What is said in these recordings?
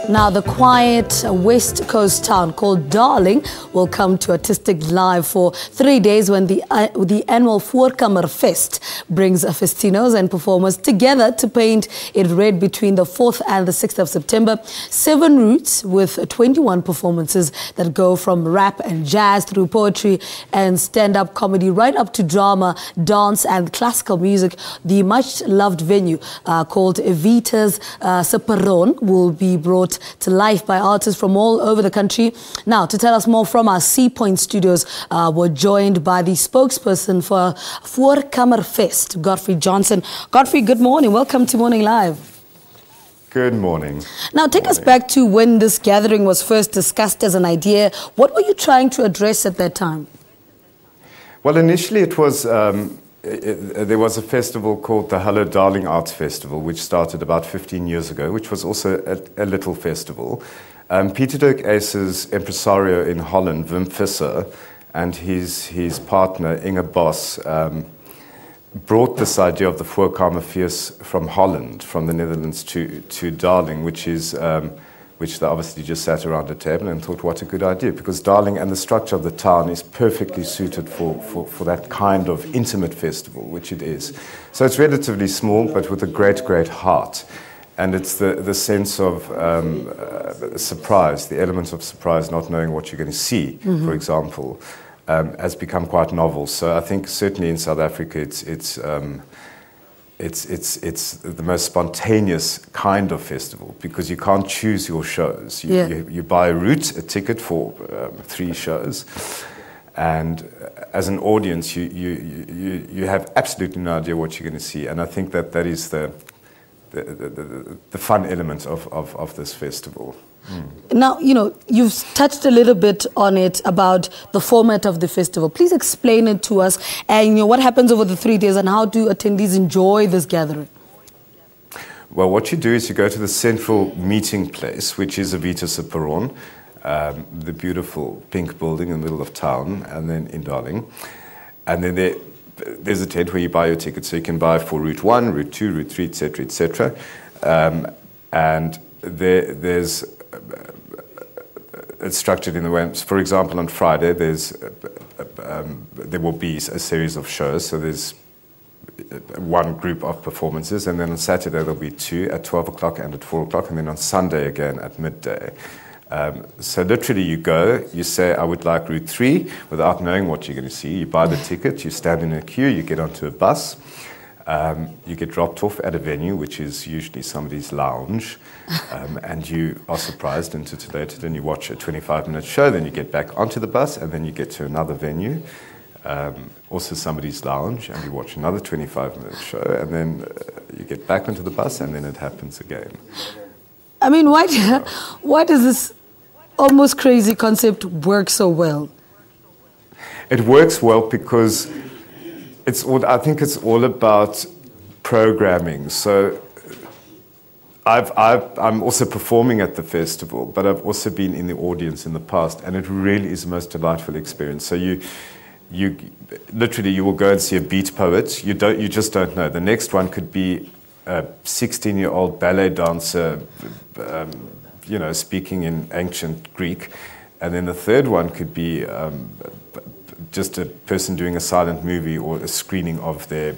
Now, the quiet West Coast town called Darling will come to artistic life for 3 days when the annual Voorkamer Fest brings festinos and performers together to paint it red between the 4th and the 6th of September. 7 routes with 21 performances that go from rap and jazz through poetry and stand-up comedy right up to drama, dance and classical music. The much-loved venue called Evita's Perron will be brought to life by artists from all over the country. Now, to tell us more from our C Point studios, we're joined by the spokesperson for Voorkamer Fest, Godfrey Johnson. Godfrey, good morning. Welcome to Morning Live. Good morning. Now, take us back to when this gathering was first discussed as an idea. What were you trying to address at that time? Well, initially it was, there was a festival called the Hello Darling Arts Festival, which started about 15 years ago, which was also a little festival. Peter Dirk Ace's impresario in Holland, Wim Visser, and his partner, Inge Bos, brought this idea of the Voorkamer Fest from Holland, from the Netherlands, to Darling, which they obviously just sat around a table and thought, what a good idea, because Darling and the structure of the town is perfectly suited for that kind of intimate festival, which it is. So it's relatively small, but with a great, great heart. And it's the sense of surprise, the element of surprise, not knowing what you're going to see, for example, has become quite novel. So I think certainly in South Africa, it's the most spontaneous kind of festival because you can't choose your shows. You buy a route, a ticket for 3 shows, and as an audience, you have absolutely no idea what you're going to see. And I think that is the fun element of this festival. Now, you've touched a little bit on it about the format of the festival. Please explain it to us and what happens over the 3 days and how do attendees enjoy this gathering? Well, what you do is you go to the central meeting place, which is Evita Perron, the beautiful pink building in the middle of town, and then in Darling. And then there's a tent where you buy your ticket, so you can buy for Route 1, Route 2, Route 3, etc., etc. And there's it's structured in the way. For example, on Friday there will be a series of shows. So there's one group of performances, and then on Saturday there'll be 2 at 12 o'clock and at 4 o'clock, and then on Sunday again at midday. So literally you go, you say, I would like Route 3, without knowing what you're going to see. You buy the ticket, you stand in a queue, you get onto a bus, you get dropped off at a venue, which is usually somebody's lounge, and you are surprised and titillated, and you watch a 25-minute show, then you get back onto the bus, and then you get to another venue, also somebody's lounge, and you watch another 25-minute show, and then you get back onto the bus, and then it happens again. I mean, why does this almost crazy concept work so well? It works well because I think it's all about programming. So I'm also performing at the festival, but I've also been in the audience in the past, and it really is the most delightful experience. So you literally you will go and see a beat poet. You just don't know. The next one could be a 16-year-old ballet dancer, speaking in ancient Greek, and then the third one could be just a person doing a silent movie or a screening of their,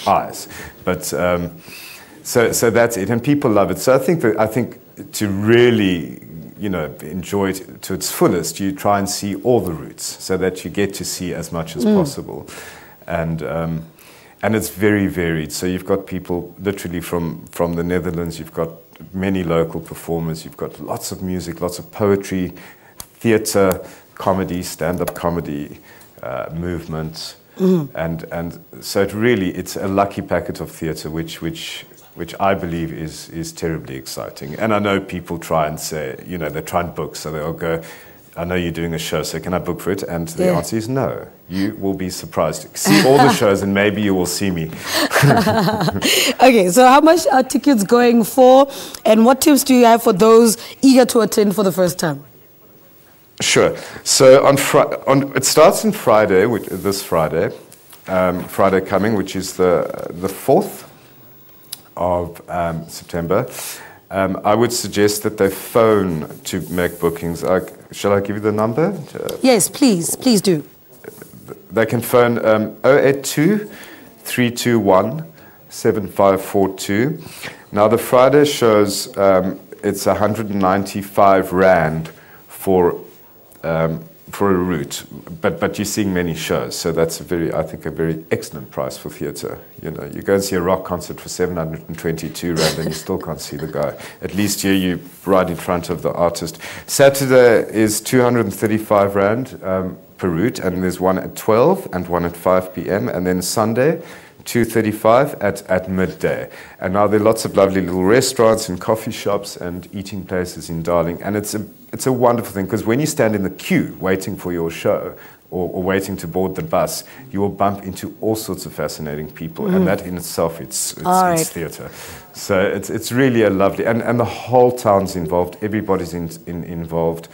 eyes. But so that's it, and people love it. So I think to really enjoy it to its fullest, you try and see all the routes so that you get to see as much as possible, and it's very varied. So you've got people literally from the Netherlands. You've got many local performers. You've got lots of music, lots of poetry, theatre, comedy, stand-up comedy, movement, and so it's a lucky packet of theatre, which I believe is terribly exciting. And I know people try and say, they try and book, so they'll go, I know you're doing a show, so can I book for it? And the answer is no. You will be surprised. See all the shows and maybe you will see me. Okay, so how much are tickets going for? And what tips do you have for those eager to attend for the first time? Sure. So it starts on Friday, this Friday, Friday coming, which is the 4th of September. I would suggest that they phone to make bookings. Shall I give you the number? Yes, please do. They can phone 082 321 7542. Now the Friday shows, it's 195 Rand for a route, but you're seeing many shows, so that's I think a very excellent price for theatre. You know, you go and see a rock concert for 722 Rand and you still can't see the guy. At least here you're right in front of the artist. Saturday is 235 Rand per route, and there's one at 12 and one at 5 p.m. and then Sunday 2:35 at midday. And now there are lots of lovely little restaurants and coffee shops and eating places in Darling, and it's a wonderful thing, because when you stand in the queue waiting for your show or waiting to board the bus, you will bump into all sorts of fascinating people, and that in itself it's theatre. So it's really a lovely, and the whole town's involved, everybody's involved.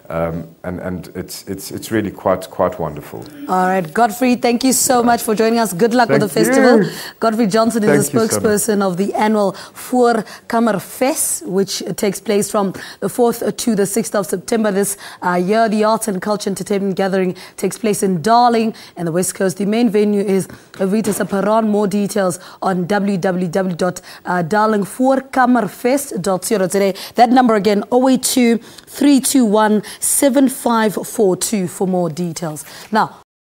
And it's really quite wonderful. All right, Godfrey, thank you so much for joining us. Good luck with the festival. Godfrey Johnson is the spokesperson of the annual Voorkamer Fest, which takes place from the 4th to the 6th of September this year. The arts and culture entertainment gathering takes place in Darling and the West Coast. The main venue is Evita, Perron. More details on www.darlingvoorkamerfest.co.za. That number again, 082 321 7542 for more details. Now,